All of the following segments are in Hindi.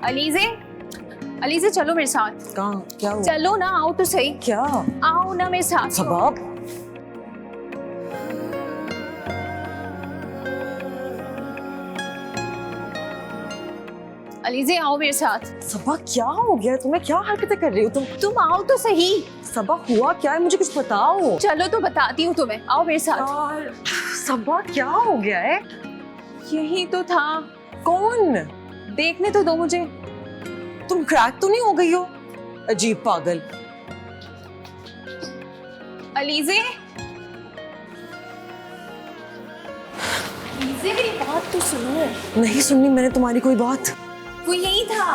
अलीज़े, अलीज़े चलो मेरे साथ। कहाँ? क्या हुआ? चलो ना, आओ तो सही। क्या? आओ ना मेरे साथ। सबा, अलीज़े आओ मेरे साथ। सबा क्या हो गया है? तुम्हें क्या हरकतें कर रही हो तुम? तुम आओ तो सही। सबा हुआ क्या है? मुझे कुछ बताओ। चलो तो बताती हूँ तुम्हें, आओ मेरे साथ। यार, सबा क्या हो गया है? यही तो था। कौन? देखने तो दो मुझे। तुम क्रैक तो नहीं हो गई हो? अजीब पागल। अलीज़े, अलीज़े मेरी बात तो सुनो। नहीं सुननी मैंने तुम्हारी कोई बात। वो यही था।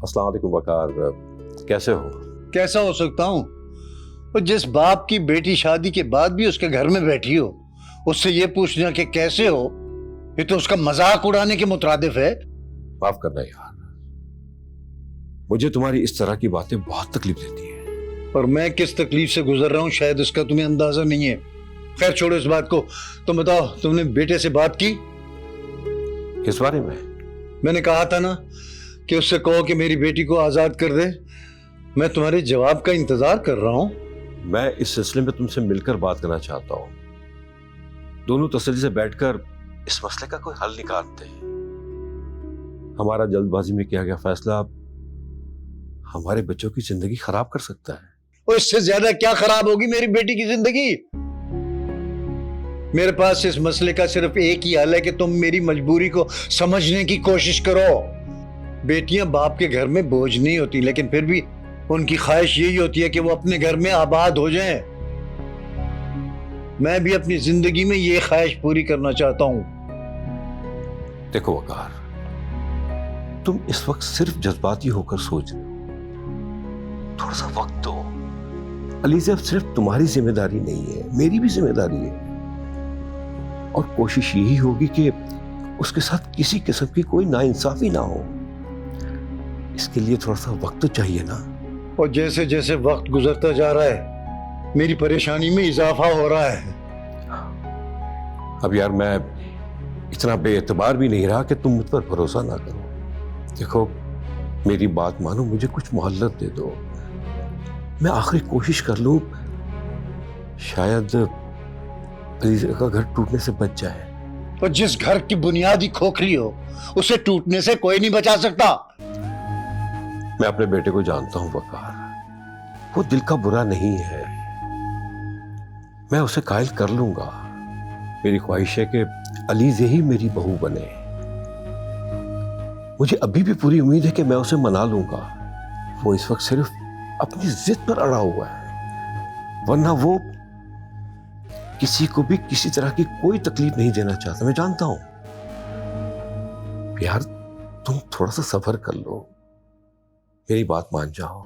अस्सलाम वालेकुम वकार, कैसे हो? कैसा हो सकता हूँ? और जिस बाप की बेटी शादी के बाद भी उसके घर में बैठी हो, उससे ये पूछना कि कैसे हो, ये तो उसका मजाक उड़ाने के मुतरादिफ है। माफ करना यार, मुझे तुम्हारी इस तरह की बातें बहुत तकलीफ देती है। और मैं किस तकलीफ से गुजर रहा हूँ शायद इसका तुम्हें अंदाजा नहीं है। खैर छोड़ो इस बात को। तुम बताओ, तुमने बेटे से बात की? किस बारे में? मैंने कहा था ना कि उससे कहो कि मेरी बेटी को आजाद कर दे। मैं तुम्हारे जवाब का इंतजार कर रहा हूँ। मैं इस सिलसिले में तुमसे मिलकर बात करना चाहता हूँ। दोनों तसल्ली से बैठकर इस मसले का कोई हल निकालते हैं। हमारा जल्दबाजी में किया गया फैसला हमारे बच्चों की जिंदगी खराब कर सकता है। और इससे ज्यादा क्या खराब होगी मेरी बेटी की जिंदगी? मेरे पास इस मसले का सिर्फ एक ही हल है कि तुम मेरी मजबूरी को समझने की कोशिश करो। बेटियां बाप के घर में बोझ नहीं होती, लेकिन फिर भी उनकी ख्वाहिश यही होती है कि वो अपने घर में आबाद हो जाएं। मैं भी अपनी जिंदगी में ये ख्वाहिश पूरी करना चाहता हूं। देखो वकार, तुम इस वक्त सिर्फ जज्बाती होकर सोच रहे हो। थोड़ा सा वक्त दो। अलीज़े अब सिर्फ तुम्हारी जिम्मेदारी नहीं है, मेरी भी जिम्मेदारी है। और कोशिश यही होगी कि उसके साथ किसी किस्म की कोई नाइंसाफी ना हो। इसके लिए थोड़ा सा वक्त तो चाहिए ना। और जैसे जैसे वक्त गुजरता जा रहा है, मेरी परेशानी में इजाफा हो रहा है। अब यार, मैं इतना बेएतबार भी नहीं रहा कि तुम मुझ पर भरोसा ना करो। देखो, मेरी बात मानो, मुझे कुछ मोहल्लत दे दो। मैं आखिरी कोशिश कर लूं, शायद अलीज़े का घर टूटने से बच जाए। और जिस घर की बुनियाद ही खोखली हो, उसे टूटने से कोई नहीं बचा सकता। मैं अपने बेटे को जानता हूं वकार, वो दिल का बुरा नहीं है। मैं उसे कायल कर लूंगा। मेरी ख्वाहिश है कि अलीज़े ही मेरी बहू बने। मुझे अभी भी पूरी उम्मीद है कि मैं उसे मना लूंगा। वो इस वक्त सिर्फ अपनी जिद पर अड़ा हुआ है, वरना वो किसी को भी किसी तरह की कोई तकलीफ नहीं देना चाहता। मैं जानता हूं। यार, तुम थोड़ा सा सब्र कर लो, मेरी बात मान जाओ।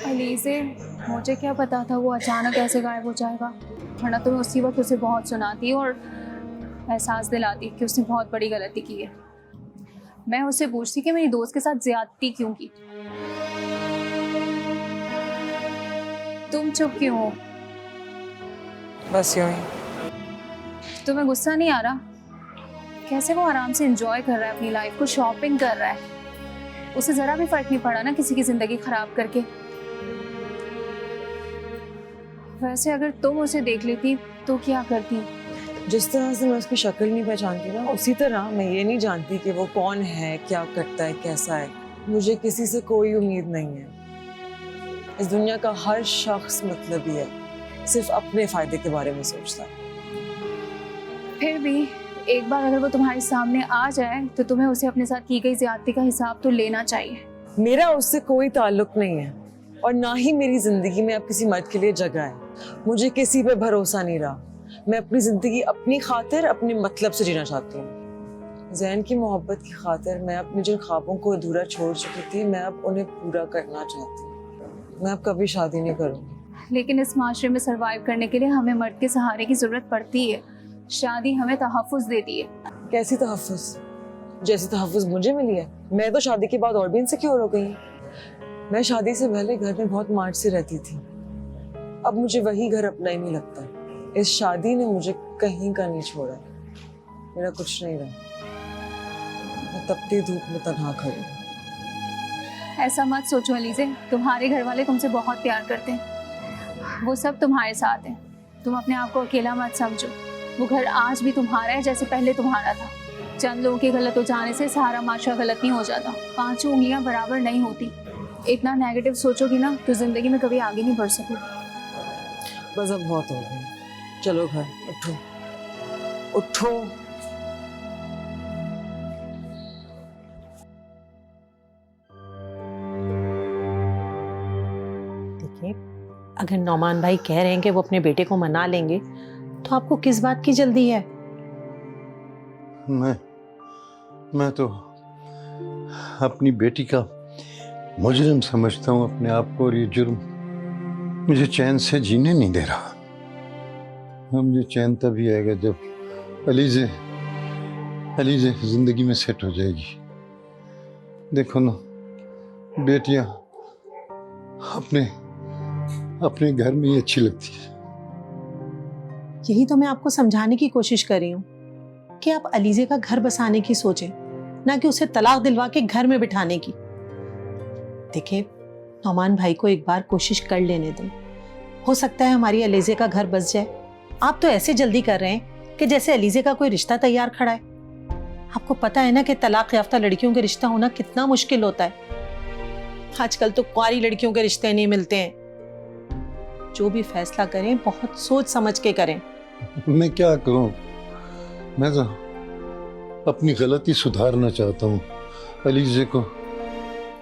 अलीज़े, मुझे क्या पता था वो अचानक ऐसे गायब हो जाएगा, वरना तो मैं उसी वक्त उसे बहुत सुनाती और एहसास दिलाती कि उसने बहुत बड़ी गलती की है। मैं उससे पूछती कि मेरी दोस्त के साथ ज्यादती क्यों की। तुम चुप क्यों हो? बस यूं ही। तुम्हें गुस्सा नहीं आ रहा? कैसे वो आराम से एंजॉय कर रहा है अपनी लाइफ को, शॉपिंग कर रहा है, उसे जरा भी फर्क नहीं पड़ा ना किसी की जिंदगी खराब करके। वैसे अगर तुम उसे देख लेती तो क्या करती? जिस तरह से मैं उसकी शक्ल नहीं पहचानती ना, उसी तरह मैं ये नहीं जानती कि वो कौन है, क्या करता है, कैसा है। मुझे किसी से कोई उम्मीद नहीं है। इस दुनिया का हर शख्स मतलबी है, सिर्फ अपने फायदे के बारे में सोचता है। फिर भी एक बार अगर वो तुम्हारे सामने आ जाए तो तुम्हें उसे अपने साथ की गई ज्यादती का हिसाब तो लेना चाहिए। मेरा उससे कोई ताल्लुक नहीं है और ना ही मेरी जिंदगी में अब किसी मर्द के लिए जगह है। मुझे किसी पे भरोसा नहीं रहा। मैं अपनी जिंदगी अपनी खातिर, अपने मतलब से जीना चाहती हूँ। ज़ैन की मोहब्बत की खातिर मैं अपने जिन ख्वाबों को अधूरा छोड़ चुकी थी, मैं अब उन्हें पूरा करना चाहती हूँ। मैं अब कभी शादी नहीं करूँगी। लेकिन इस माशरे में सरवाइव करने के लिए हमें मर्द के सहारे की जरूरत पड़ती है। शादी हमें तहफ़्फ़ुज़ देती है। कैसी तहफ़्फ़ुज़? जैसी तहफ़्फ़ुज़ मुझे मिली है। मैं तो शादी के बाद और भी इनसिक्योर हो गई। मैं शादी से पहले घर में बहुत मार्च से रहती थी। अब मुझे वही घर अपना ही नहीं लगता। इस शादी ने मुझे कहीं का नहीं छोड़ा। मेरा कुछ नहीं रहा। मैं तपती धूप में तन्हा खड़ी हूँ। ऐसा मत सोचो अलीज़े, तुम्हारे घर वाले तुमसे बहुत प्यार करते हैं। वो सब तुम्हारे साथ हैं। तुम अपने आप को अकेला मत समझो। वो घर आज भी तुम्हारा है जैसे पहले तुम्हारा था। चंद लोगों के गलत हो जाने से सारा माशरा गलत नहीं हो जाता। पांचों उंगलियां बराबर नहीं होती। इतना नेगेटिव सोचोगी ना तो जिंदगी में कभी आगे नहीं बढ़ सकोगी। बस अब बहुत हो गया। चलो घर, उठो उठो। देखिए, अगर नौमान भाई कह रहे हैं कि वो अपने बेटे को मना लेंगे तो आपको किस बात की जल्दी है? मैं तो अपनी बेटी का मुजरिम समझता हूँ अपने आप को, और ये जुर्म मुझे चैन से जीने नहीं दे रहा। मुझे चैन तभी आएगा जब अलीज़े जिंदगी में सेट हो जाएगी। देखो ना, बेटियां अपने घर में ही अच्छी लगती है। यही तो मैं आपको समझाने की कोशिश कर रही हूँ कि आप अलीज़े का घर बसाने की सोचें, ना कि उसे तलाक दिलवा के घर में बिठाने की। देखिए, नौमान भाई को एक बार कोशिश कर लेने दें। हो सकता है हमारी अलीज़े का घर बस जाए। आप तो ऐसे जल्दी कर रहे हैं कि जैसे अलीज़े का कोई रिश्ता तैयार खड़ा है। आपको पता है ना कि तलाक याफ्ता लड़कियों के रिश्ता होना कितना मुश्किल होता है। आजकल तो कुंवारी लड़कियों के रिश्ते नहीं मिलते हैं। जो भी फैसला करें बहुत सोच समझ के करें। मैं क्या करूं? मैं तो अपनी गलती सुधारना चाहता हूँ, अलीज़े को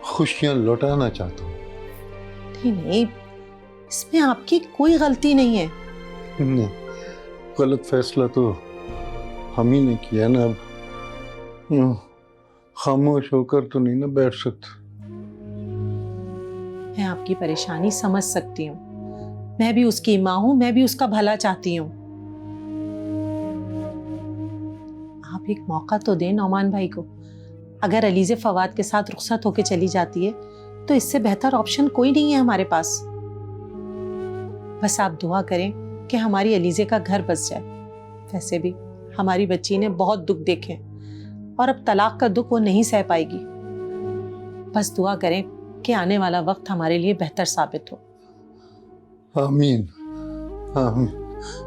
खुशियां लौटाना चाहता हूँ। नहीं, इसमें आपकी कोई गलती नहीं है। नहीं, गलत फैसला तो हम ही ने किया ना। अब खामोश होकर तो नहीं ना बैठ सकता। मैं आपकी परेशानी समझ सकती हूँ। मैं भी उसकी माँ हूँ, मैं भी उसका भला चाहती हूँ। आप एक मौका तो दें नौमान भाई को। अगर अलीज़े फवाद के साथ रुखसत होके चली जाती है तो इससे बेहतर ऑप्शन कोई नहीं है हमारे पास। बस आप दुआ करें कि हमारी अलीज़े का घर बस जाए। वैसे भी हमारी बच्ची ने बहुत दुख देखे और अब तलाक का दुख वो नहीं सह पाएगी। बस दुआ करें कि आने वाला वक्त हमारे लिए बेहतर साबित हो। आमीन आमीन।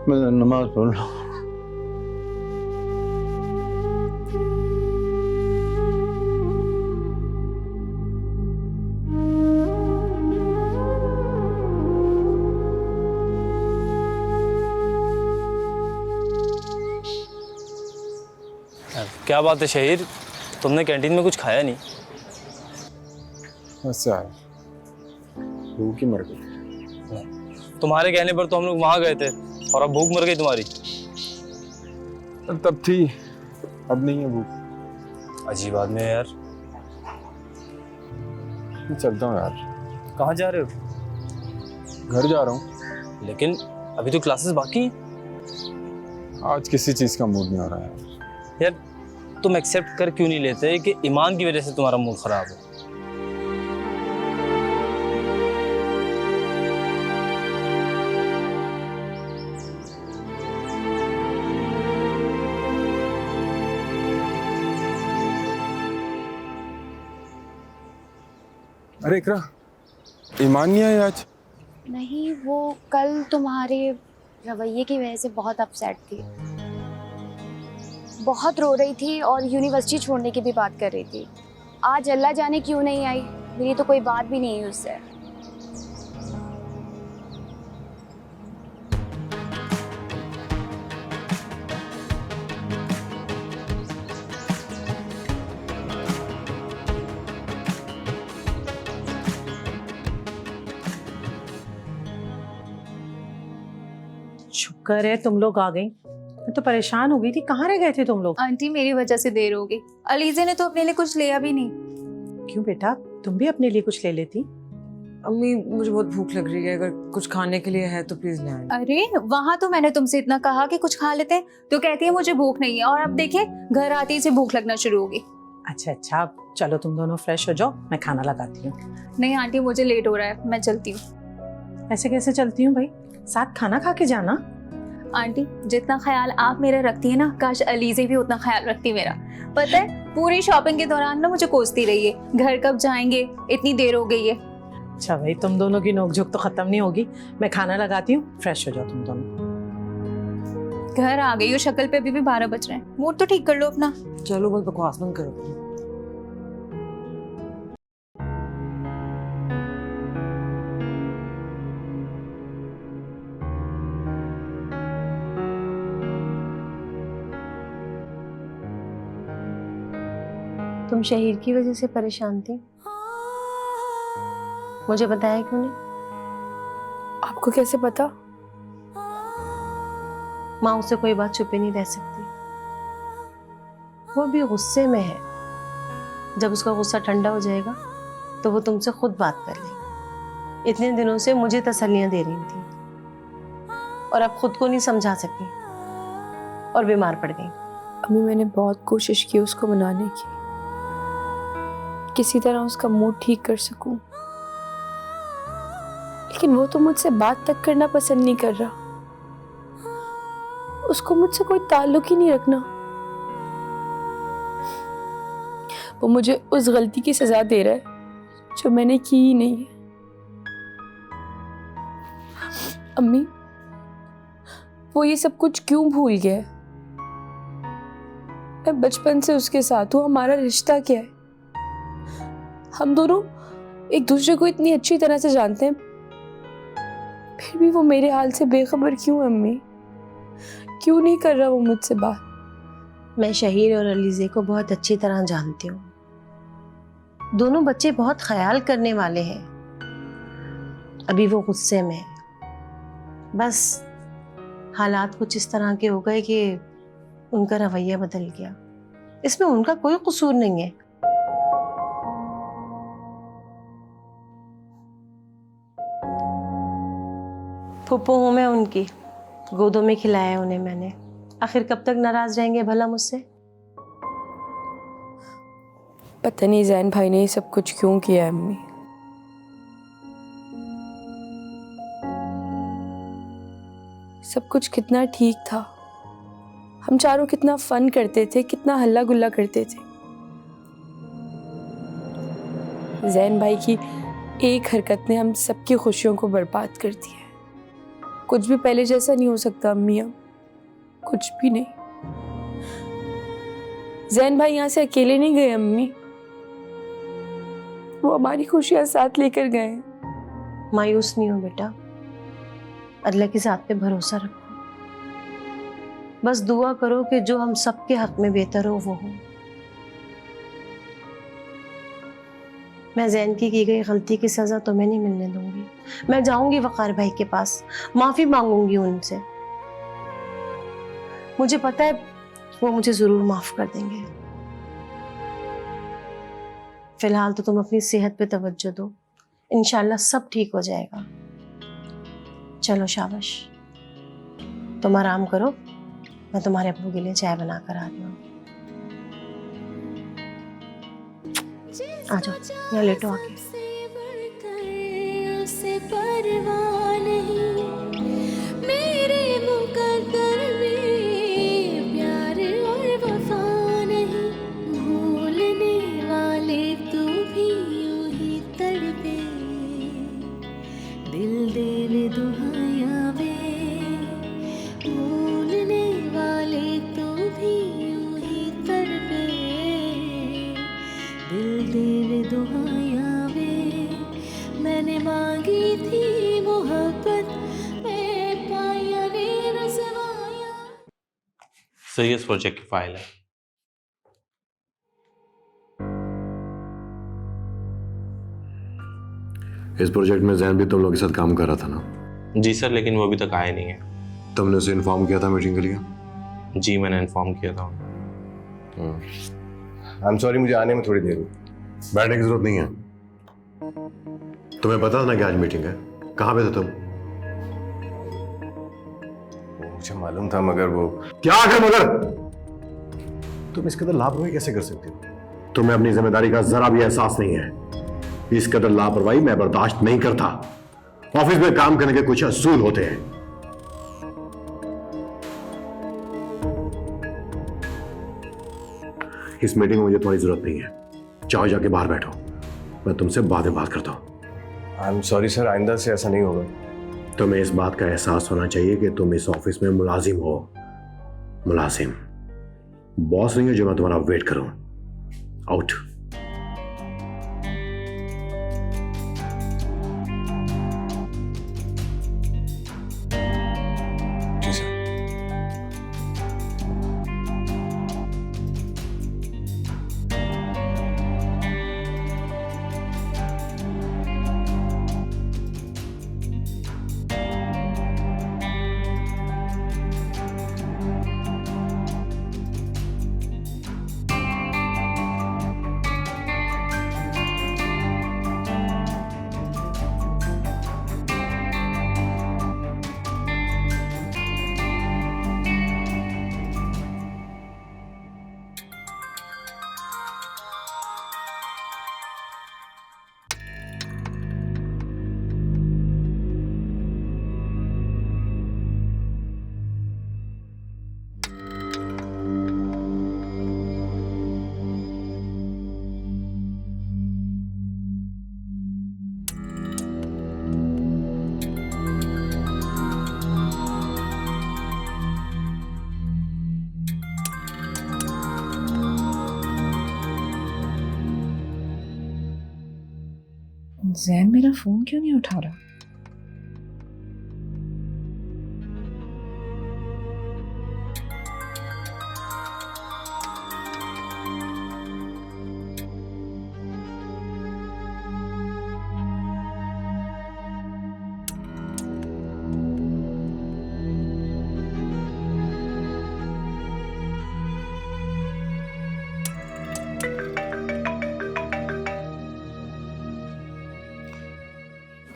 मैं नमाज पढ़ रहा हूँ। क्या बात है शहीर, तुमने कैंटीन में कुछ खाया नहीं? बस यार, भूख ही मर गई। तुम्हारे कहने पर तो हम लोग वहां गए थे और अब भूख मर गई तुम्हारी। तब थी, अब नहीं है भूख। अजीब आदमी है यार। मैं चलता हूँ यार। कहाँ जा रहे हो? घर जा रहा हूँ। लेकिन अभी तो क्लासेस बाकी हैं। आज किसी चीज़ का मूड नहीं हो रहा है यार तुम एक्सेप्ट कर क्यों नहीं लेते कि ईमान की वजह से तुम्हारा मूड खराब है? अरे इकरा, ईमान नहीं आया आज? नहीं, वो कल तुम्हारे रवैये की वजह से बहुत अपसेट थी, बहुत रो रही थी और यूनिवर्सिटी छोड़ने की भी बात कर रही थी। आज अल्लाह जाने क्यों नहीं आई, मेरी तो कोई बात भी नहीं हुई उससे। शुक्र है तुम लोग आ गई, मैं तो परेशान हो गई थी। कहाँ रह गए थे तुम लोग? आंटी मेरी वजह से देर हो गई। अलीजे ने तो अपने लिए कुछ लिया भी नहीं। क्यों बेटा, तुम भी अपने लिए कुछ ले लेती। अम्मी मुझे बहुत भूख लग रही है, अगर कुछ खाने के लिए है तो प्लीज ले आए। अरे वहाँ तो मैंने तुमसे इतना कहा कि कुछ खा लेते हैं, तो कहती है मुझे भूख नहीं है, और अब देखिए घर आते ही से भूख लगना शुरू होगी। अच्छा अच्छा, अब चलो तुम दोनों फ्रेश हो जाओ, मैं खाना लगाती हूँ। नहीं आंटी मुझे लेट हो रहा है, मैं चलती हूँ। ऐसे कैसे चलती हूँ भाई, साथ खाना खा के जाना। आंटी जितना ख्याल आप मेरा रखती है ना, काश अलीजे भी उतना ख्याल रखती मेरा। पता है पूरी शॉपिंग के दौरान ना मुझे कोसती रही है, घर कब जाएंगे, इतनी देर हो गई है। अच्छा भाई, तुम दोनों की नोकझोंक तो खत्म नहीं होगी। मैं खाना लगाती हूँ, फ्रेश हो जाओ तुम दोनों। घर आ गई हो, शक्ल पे अभी भी 12 बज रहे हैं। मूड तो ठीक कर लो अपना। चलो बस बकवास बंद करो तुम। तुम शहीर की वजह से परेशान थी, मुझे बताया क्यों नहीं? आपको कैसे पता? माँ उससे कोई बात छुपे नहीं रह सकती, वो भी गुस्से में है। जब उसका गुस्सा ठंडा हो जाएगा तो वो तुमसे खुद बात कर लेगी। इतने दिनों से मुझे तसल्लियां दे रही थी और अब खुद को नहीं समझा सकी और बीमार पड़ गई। अभी मैंने बहुत कोशिश की उसको मनाने की, किसी तरह उसका मूड ठीक कर सकूं, लेकिन वो तो मुझसे बात तक करना पसंद नहीं कर रहा। उसको मुझसे कोई ताल्लुक ही नहीं रखना। वो मुझे उस गलती की सजा दे रहा है जो मैंने की ही नहीं है। अम्मी, वो ये सब कुछ क्यों भूल गया है? मैं बचपन से उसके साथ हूँ, हमारा रिश्ता क्या है? हम दोनों एक दूसरे को इतनी अच्छी तरह से जानते हैं, फिर भी वो मेरे हाल से बेखबर क्यों है? अम्मी क्यों नहीं कर रहा वो मुझसे बात? मैं शहीर और अलीजे को बहुत अच्छी तरह जानती हूँ। दोनों बच्चे बहुत ख्याल करने वाले हैं। अभी वो गुस्से में है, बस हालात कुछ इस तरह के हो गए कि उनका रवैया बदल गया। इसमें उनका कोई कसूर नहीं है। फूफू हूँ मैं उनकी, गोदों में खिलाया उन्हें मैंने। आखिर कब तक नाराज रहेंगे भला मुझसे? पता नहीं जैन भाई ने ये सब कुछ क्यों किया है अम्मी। सब कुछ कितना ठीक था, हम चारों कितना फन करते थे, कितना हल्ला गुल्ला करते थे। जैन भाई की एक हरकत ने हम सबकी खुशियों को बर्बाद कर दिया है। कुछ भी पहले जैसा नहीं हो सकता अम्मी, अब कुछ भी नहीं। जैन भाई यहाँ से अकेले नहीं गए अम्मी, वो हमारी खुशियां साथ लेकर गए हैं। मायूस नहीं हो बेटा, अल्लाह की ज़ात पे भरोसा रखो। बस दुआ करो कि जो हम सबके हक में बेहतर हो वो हो। मैं जैन की गई गलती की सजा तुम्हें नहीं मिलने दूंगी। मैं जाऊंगी वकार भाई के पास, माफी मांगूंगी उनसे। मुझे पता है वो मुझे जरूर माफ कर देंगे। फिलहाल तो तुम अपनी सेहत पे तवज्जो दो, इंशाल्लाह सब ठीक हो जाएगा। चलो शाबाश, तुम आराम करो, मैं तुम्हारे अब्बू के लिए चाय बना कर आ रही हूँ। आ जाओ, यहाँ लेटो आके। मेरे मुकद्दर में प्यार और वफा नहीं, भूलने वाले तू भी यूं ही तड़पे, दिल दे सर ये इस प्रोजेक्ट की फाइल है। इस प्रोजेक्ट में जैन भी तुम लोग के साथ काम कर रहा था ना? जी सर, लेकिन वो अभी तक आया नहीं है। तुमने उसे इन्फॉर्म किया था मीटिंग के लिए? जी मैंने इन्फॉर्म किया था। आई एम सॉरी, मुझे आने में थोड़ी देर हुई। बैठने की जरूरत नहीं है। तुम्हें पता था ना कि आज मीटिंग है? कहाँ पे थे तुम? मुझे मालूम था, मगर वो क्या आखिर मगर तुम इस कदर लापरवाही कैसे कर सकते हो? तुम्हें अपनी जिम्मेदारी का जरा भी एहसास नहीं है। इस कदर लापरवाही मैं बर्दाश्त नहीं करता। ऑफिस में काम करने के कुछ असूल होते हैं। इस मीटिंग में मुझे तुम्हारी जरूरत नहीं है। चाहो जाके बाहर बैठो, मैं तुमसे बाद में बात करता हूं। आई एम सॉरी सर, आइंदा से ऐसा नहीं होगा। तुम्हें इस बात का एहसास होना चाहिए कि तुम इस ऑफिस में मुलाजिम हो। मुलाजिम, बॉस नहीं हो जो मैं तुम्हारा वेट करूं। आउट। जी सर। जैन मेरा फोन क्यों नहीं उठा रहा?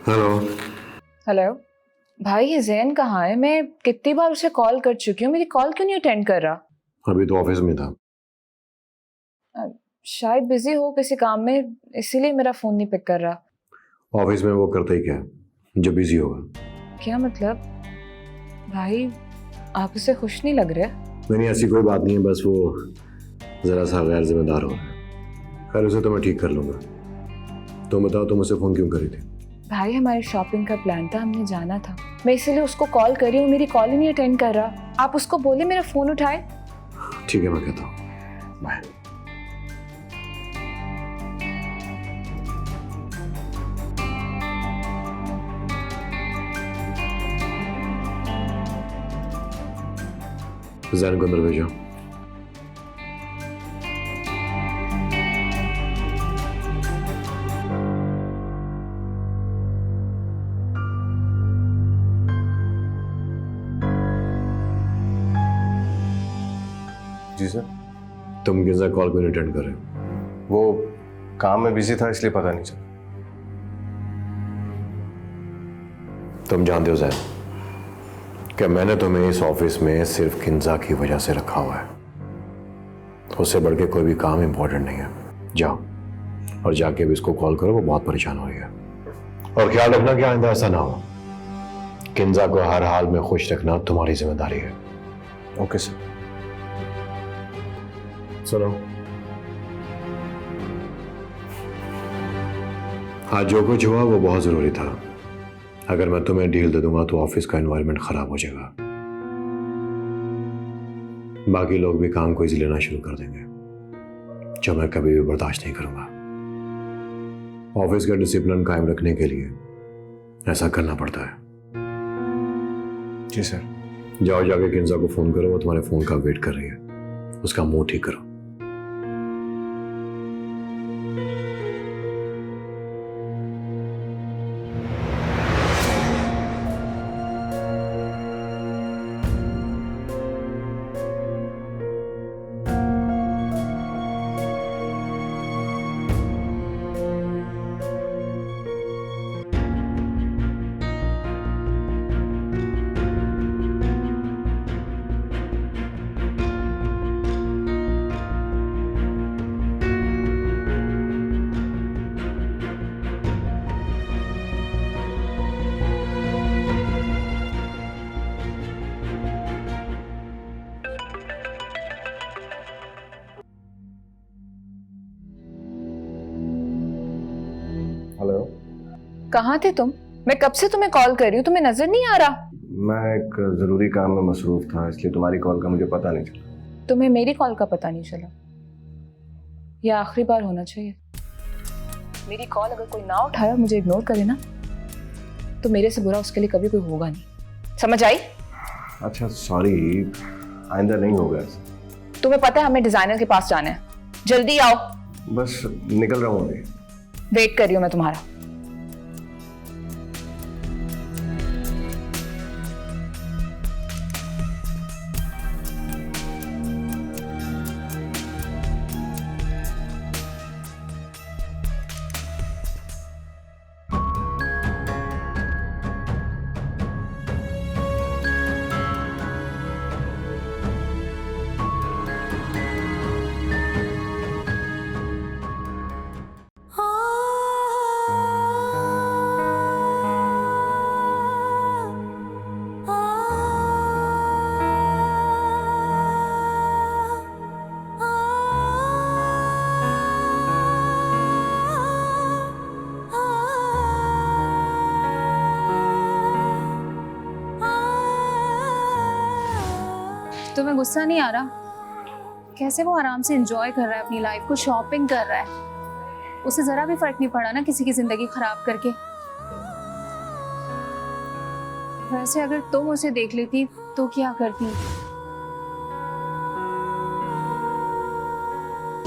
हेलो। हेलो भाई, ये जैन कहाँ है? मैं कितनी बार उसे कॉल कर चुकी हूँ, मेरी कॉल क्यों नहीं अटेंड कर रहा? अभी तो ऑफिस में था। शायद बिजी हो किसी काम में, इसीलिए मेरा फोन नहीं पिक कर रहा। ऑफिस में वो करता ही क्या है जो बिजी होगा? क्या मतलब? भाई आप उसे खुश नहीं लग रहे? नहीं, ऐसी कोई बात नहीं है, बस वो जरा सा गैर जिम्मेदार हो रहा है। खैर उसे तो मैं ठीक कर लूंगा। तुम बताओ, तुम उसे फोन क्यों करी थी? भाई हमारी शॉपिंग का प्लान था, हमने जाना था, मैं इसीलिए उसको कॉल कर रही हूँ, मेरी कॉल ही नहीं अटेंड कर रहा। आप उसको बोले मेरा फोन उठाए। ठीक है, मैं कहता हूँ। बाय। जैन को अंदर भेजो। जी सर। तुम किसी कॉल को नहीं अटेंड कर रहे हो? वो काम में बिजी था, इसलिए पता नहीं चला। तुम जानते हो जैन कि मैंने तुम्हें इस ऑफिस में सिर्फ किंजा की वजह से रखा हुआ है। उससे बढ़ के कोई भी काम इंपॉर्टेंट नहीं है। जाओ और जाके भी इसको कॉल करो, वो बहुत परेशान हो रही है। और ख्याल रखना कि आइंदा ऐसा ना हो। किंजा को हर हाल में खुश रखना तुम्हारी जिम्मेदारी है। Okay sir. सुनो, आज जो कुछ हुआ वो बहुत जरूरी था। अगर मैं तुम्हें डील दे दूंगा तो ऑफिस का एनवायरनमेंट खराब हो जाएगा। बाकी लोग भी काम को इजी लेना शुरू कर देंगे, जो मैं कभी भी बर्दाश्त नहीं करूंगा। ऑफिस का डिसिप्लिन कायम रखने के लिए ऐसा करना पड़ता है। जी सर। जाओ जाके किंजा को फोन करो, वो तुम्हारे फोन का वेट कर रही है, उसका मुंह ठीक करो। हेलो, कहाँ थे तुम? मैं कब से तुम्हें कॉल कर रही हूँ, तुम्हें नजर नहीं आ रहा? मैं एक ज़रूरी काम में मसरूफ़ था, इसलिए तुम्हारी कॉल का मुझे पता नहीं चला। तुम्हें मेरी कॉल का पता नहीं चला? यह आखिरी बार होना चाहिए। मेरी कॉल अगर कोई ना उठाए और मुझे इग्नोर करे ना, तो मेरे से बुरा उसके लिए कभी कोई होगा नहीं। समझ आई? अच्छा सॉरी, आइंदा नहीं होगा ऐसा। तुम्हें पता है हमें डिजाइनर के पास जाना है, जल्दी आओ। बस निकल रहा हूँ अभी। वेट कर रही हूँ मैं तुम्हारा। तुम्हें गुस्सा नहीं आ रहा? कैसे वो आराम से एंजॉय कर रहा है अपनी लाइफ को, शॉपिंग कर रहा है, उसे जरा भी फर्क नहीं पड़ा ना किसी की जिंदगी खराब करके। वैसे अगर तुम उसे देख लेती तो क्या करती?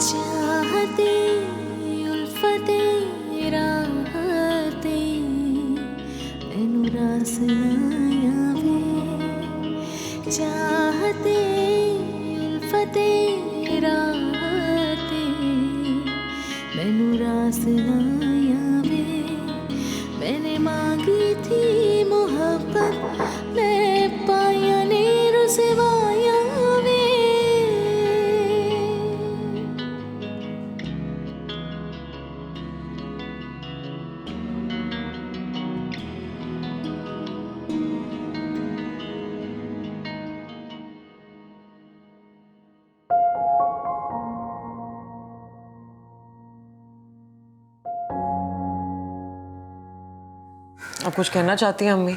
चाहते उल्फते राहते मैनू रास ना आवे, चाहते उल्फते राहते मैनू रास ना आवे। मैंने मांगी थी मोहब्बत, मैं पाया ने रुसवाया वे। आप कुछ कहना चाहती हैं अम्मी?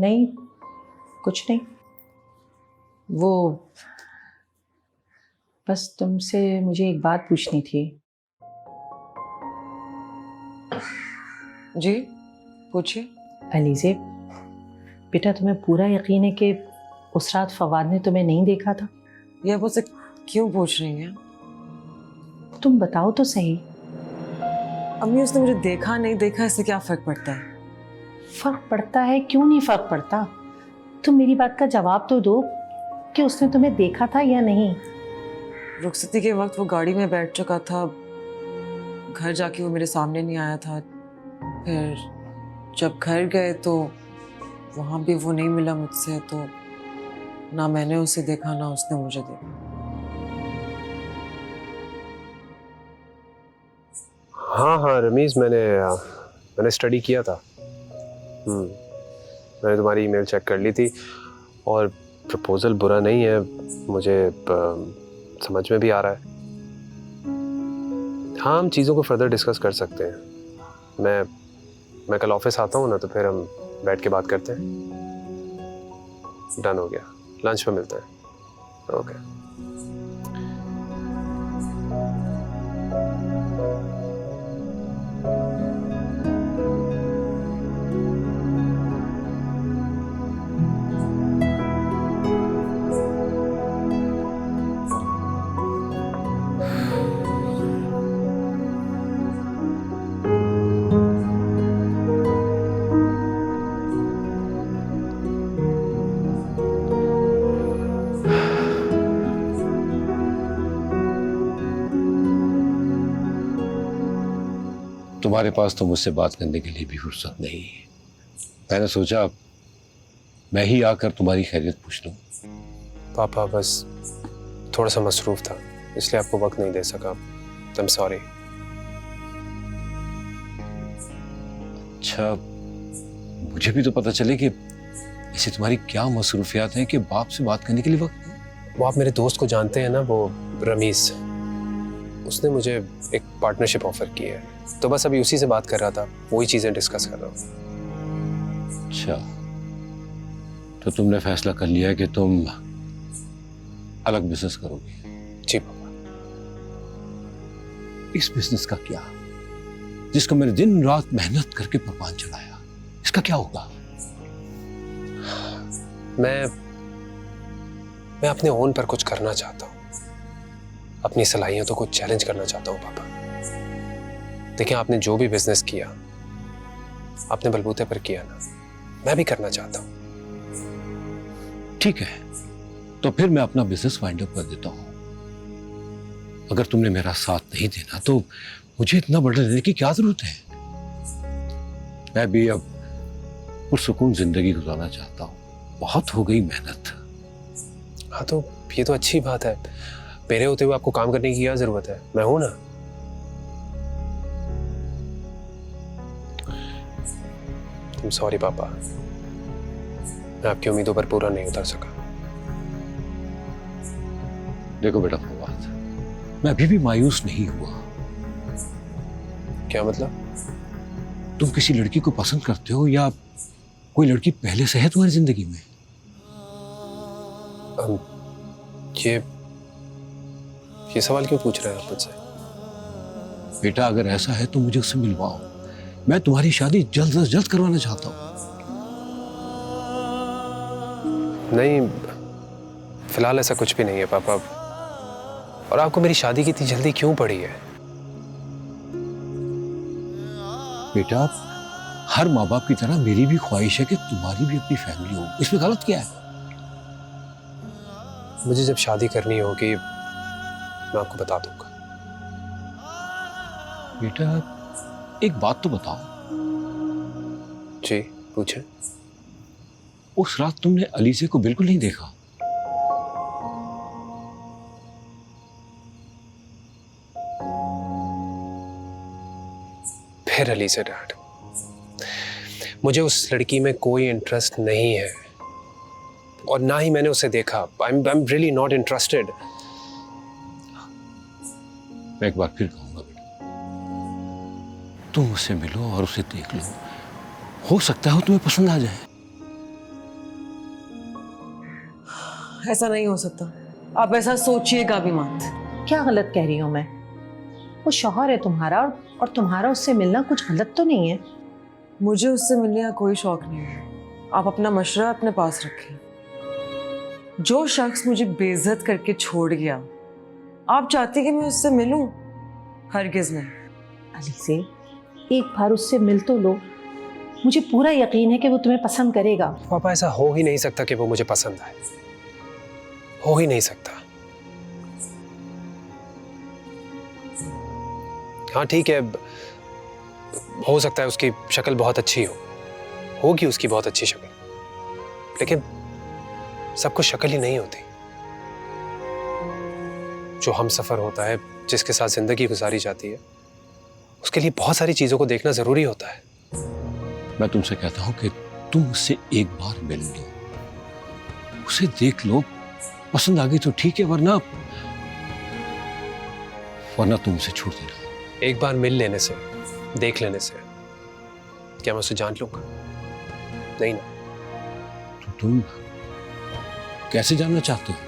नहीं, कुछ नहीं। वो बस तुमसे मुझे एक बात पूछनी थी। जी पूछिए। अलीज़े, बेटा तुम्हें पूरा यकीन है कि उस रात फवाद ने तुम्हें नहीं देखा था? ये आप मुझसे क्यों पूछ रही हैं? तुम बताओ तो सही। अम्मी उसने मुझे देखा नहीं देखा इससे क्या फर्क पड़ता है? फर्क पड़ता है, क्यों नहीं फर्क पड़ता? तुम मेरी बात का जवाब तो दो कि उसने तुम्हें देखा था या नहीं। रुखसती के वक्त वो गाड़ी में बैठ चुका था, घर जाके वो मेरे सामने नहीं आया था। फिर जब घर गए तो वहाँ भी वो नहीं मिला मुझसे, तो ना मैंने उसे देखा ना उसने मुझे देखा। हाँ रमीज़, मैंने स्टडी किया था। मैंने तुम्हारी ईमेल चेक कर ली थी और प्रपोज़ल बुरा नहीं है, मुझे समझ में भी आ रहा है। हाँ, हम चीज़ों को फर्दर डिस्कस कर सकते हैं। मैं कल ऑफिस आता हूँ ना, तो फिर हम बैठ के बात करते हैं। डन हो गया, लंच पे मिलते हैं। ओके। तुम्हारे पास तो मुझसे बात करने के लिए भी फुर्सत नहीं है। मैंने सोचा मैं ही आकर तुम्हारी खैरियत पूछ लूं। पापा बस थोड़ा सा मसरूफ था, इसलिए आपको वक्त नहीं दे सका। I am sorry. अच्छा, मुझे भी तो पता चले कि ऐसी तुम्हारी क्या मसरूफियात हैं कि बाप से बात करने के लिए वक्त नहीं। वो आप मेरे दोस्त को जानते हैं ना, वो रमीज, उसने मुझे एक पार्टनरशिप ऑफर की है, तो बस अभी उसी से बात कर रहा था, वही चीज़ें डिस्कस कर रहा हूँ। अच्छा, तो तुमने फैसला कर लिया है कि तुम अलग बिजनेस करोगे? जी पापा। इस बिजनेस का क्या, जिसको मैंने दिन रात मेहनत करके परवान चलाया, इसका क्या होगा? मैं अपने ओन पर कुछ करना चाहता हूँ, अपनी सलाहियतों को चैलेंज करना चाहता हूँ पापा। देखिए, आपने जो भी बिजनेस किया अपने बलबूते पर किया ना, मैं भी करना चाहता हूँ। ठीक है, तो फिर मैं अपना बिजनेस वाइंड अप कर देता हूँ। अगर तुमने मेरा साथ नहीं देना तो मुझे इतना बर्डन लेने की क्या जरूरत है? मैं भी अब पुरसुकून जिंदगी गुजारना चाहता हूँ। बहुत हो गई मेहनत। हाँ, तो ये तो अच्छी बात है। मेरे होते हुए आपको काम करने की क्या जरूरत है? मैं हूं ना। I'm sorry पापा, मैं आपकी उम्मीदों पर पूरा नहीं उतर सका। देखो बेटा फवाद, मैं अभी भी मायूस नहीं हुआ। क्या मतलब? तुम किसी लड़की को पसंद करते हो या कोई लड़की पहले से है तुम्हारी जिंदगी में? ये सवाल क्यों पूछ रहे हैं आप मुझसे? बेटा, अगर ऐसा है तो मुझे उससे मिलवाओ। मैं तुम्हारी शादी जल्द से जल्द करवाना चाहता हूँ। नहीं, फिलहाल ऐसा कुछ भी नहीं है पापा। और आपको मेरी शादी की इतनी जल्दी क्यों पड़ी है? बेटा, हर माँ बाप की तरह मेरी भी ख्वाहिश है कि तुम्हारी भी अपनी फैमिली हो। इसमें गलत क्या है? मुझे जब शादी करनी होगी मैं आपको बता दूंगा। बेटा, एक बात तो बताओ। जी पूछे। उस रात तुमने अलीज़े को बिल्कुल नहीं देखा? फिर अलीज़े डैड, मुझे उस लड़की में कोई इंटरेस्ट नहीं है और ना ही मैंने उसे देखा। I'm really not interested। मैं एक बार फिर कहूंगा बेटा, तुम उससे मिलो और उसे देख लो। हो सकता है वो तुम्हें पसंद आ जाए। ऐसा नहीं हो सकता। आप ऐसा सोचिएगा भी मत। क्या गलत कह रही हूँ मैं? वो शौहर है तुम्हारा और तुम्हारा उससे मिलना कुछ गलत तो नहीं है। मुझे उससे मिलने का कोई शौक नहीं है। आप अपना मशवरा अपने पास रखें। जो शख्स मुझे बेइज्जत करके छोड़ गया, आप चाहती कि मैं उससे मिलूं? हरगिज़ नहीं। अलीज़े, एक बार उससे मिल तो लो। मुझे पूरा यकीन है कि वो तुम्हें पसंद करेगा। पापा, ऐसा हो ही नहीं सकता कि वो मुझे पसंद आए। हो ही नहीं सकता। हाँ ठीक है, हो सकता है उसकी शक्ल बहुत अच्छी होगी उसकी बहुत अच्छी शक्ल, लेकिन सब कुछ शक्ल ही नहीं होती। जो हम सफर होता है, जिसके साथ जिंदगी गुजारी जाती है, उसके लिए बहुत सारी चीजों को देखना जरूरी होता है। मैं तुमसे कहता हूं कि तुम उससे एक बार मिल लो, उसे देख लो। पसंद आ गई तो ठीक है, वरना तुम उसे छोड़ देना। एक बार मिल लेने से, देख लेने से क्या मैं उसे जान लूंगा? नहीं ना। तो तुम कैसे जानना चाहते हो?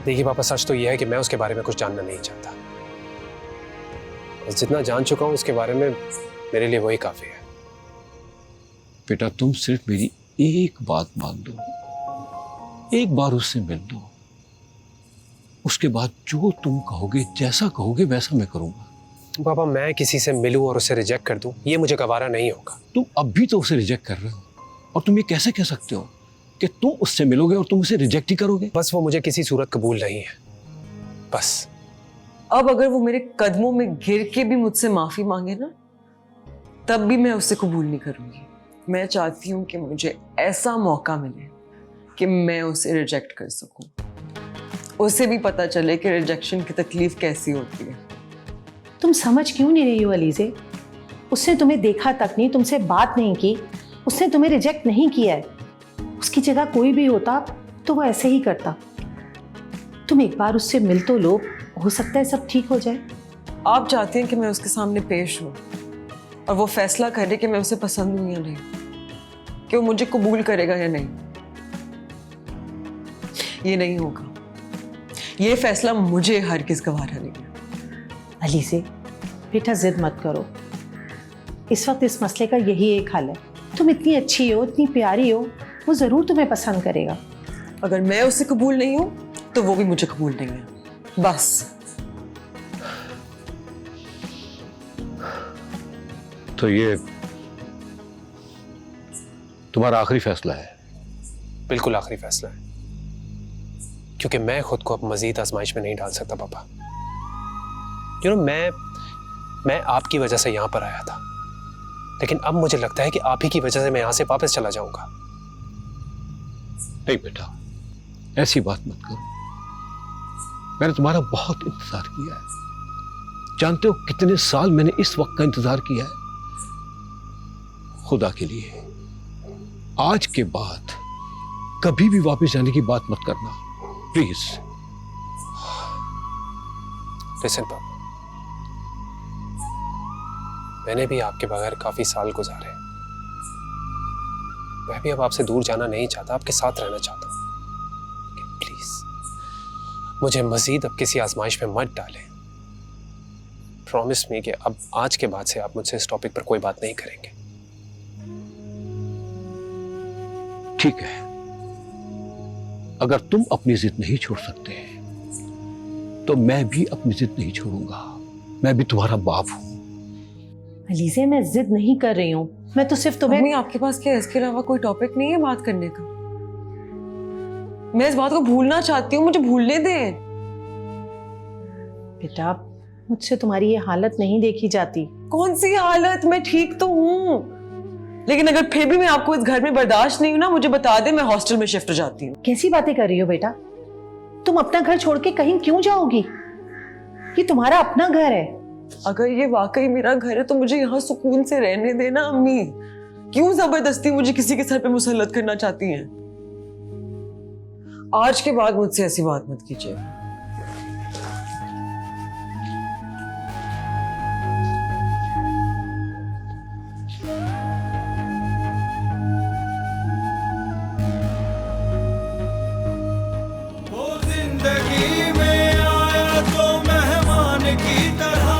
देखिए पापा, सच तो यह है कि मैं उसके बारे में कुछ जानना नहीं चाहता। बस जितना जान चुका हूं उसके बारे में मेरे लिए वही काफी है। बेटा, तुम सिर्फ मेरी एक बात मान लो, एक बार उससे मिल लो। उसके बाद जो तुम कहोगे, जैसा कहोगे वैसा मैं करूंगा। पापा, मैं किसी से मिलूं और उसे रिजेक्ट कर दूं, ये मुझे गवारा नहीं होगा। तुम अब भी तो उसे रिजेक्ट कर रहे हो, और तुम ये कैसे कह सकते हो कि तुम उससे मिलोगे और तुम उसे रिजेक्ट ही करोगे? बस वो मुझे किसी सूरत कबूल नहीं है, बस। अब अगर वो मेरे कदमों में गिर के भी मुझसे माफी मांगे ना, तब भी मैं उसे कबूल नहीं करूंगी। मैं चाहती हूँ कि मुझे ऐसा मौका मिले कि मैं उसे रिजेक्ट कर सकूं, उसे भी पता चले कि रिजेक्शन की तकलीफ कैसी होती है। तुम समझ क्यों नहीं रही हो अलीजे? उसने तुम्हें देखा तक नहीं, तुमसे बात नहीं की, उसने तुम्हें रिजेक्ट नहीं किया है। उसकी जगह कोई भी होता तो वो ऐसे ही करता। तुम एक बार उससे मिल तो लो, हो सकता है सब ठीक हो जाए। आप चाहते हैं कि मैं उसके सामने पेश हूं और वो फैसला करे कि मैं उसे पसंद हूं या नहीं, कि वो मुझे कबूल करेगा या नहीं। ये नहीं होगा। ये फैसला मुझे हरगिज़ गवारा नहीं है। अलीजे बेटा, जिद मत करो। इस वक्त इस मसले का यही एक हल है। तुम इतनी अच्छी हो, इतनी प्यारी हो, वो जरूर तुम्हें पसंद करेगा। अगर मैं उसे कबूल नहीं हूं तो वो भी मुझे कबूल नहीं है। बस। तो ये तुम्हारा आखिरी फैसला है? बिल्कुल आखिरी फैसला है, क्योंकि मैं खुद को अब मजीद आजमाइश में नहीं डाल सकता पापा। मैं आपकी वजह से यहां पर आया था, लेकिन अब मुझे लगता है कि आप ही की वजह से मैं यहां से वापस चला जाऊंगा। नहीं बेटा, ऐसी बात मत करो। मैंने तुम्हारा बहुत इंतजार किया है। जानते हो कितने साल मैंने इस वक्त का इंतजार किया है? खुदा के लिए आज के बाद कभी भी वापस जाने की बात मत करना, प्लीज। लिसन पापा, मैंने भी आपके बगैर काफी साल गुजारे। मैं भी अब आपसे दूर जाना नहीं चाहता, आपके साथ रहना चाहता हूं। प्लीज मुझे मजीद अब किसी आजमाइश में मत डालें। प्रॉमिस मी कि अब आज के बाद से आप मुझसे इस टॉपिक पर कोई बात नहीं करेंगे। ठीक है, अगर तुम अपनी जिद नहीं छोड़ सकते तो मैं भी अपनी जिद नहीं छोड़ूंगा। मैं भी तुम्हारा बाप हूं। अलीजे, मैं जिद नहीं कर रही हूँ, मैं तो सिर्फ तुम्हें। मम्मी, आपके पास क्या इसके अलावा कोई टॉपिक नहीं है बात करने का? मैं इस बात को भूलना चाहती हूँ, मुझे भूलने दें। बेटा, मुझसे तुम्हारी ये हालत नहीं देखी जाती। कौन सी हालत? मैं ठीक तो हूँ, लेकिन अगर फिर भी मैं आपको इस घर में बर्दाश्त नहीं हूं ना, मुझे बता दे, मैं हॉस्टल में शिफ्ट हो जाती हूँ। कैसी बातें कर रही हो बेटा? तुम अपना घर छोड़ के कहीं क्यों जाओगी? ये तुम्हारा अपना घर है। अगर ये वाकई मेरा घर है तो मुझे यहाँ सुकून से रहने देना अम्मी। क्यों जबरदस्ती मुझे किसी के सर पे मुसल्लत करना चाहती हैं? आज के बाद मुझसे ऐसी बात मत कीजिए। जिंदगी में आया तो मेहमान की तरह,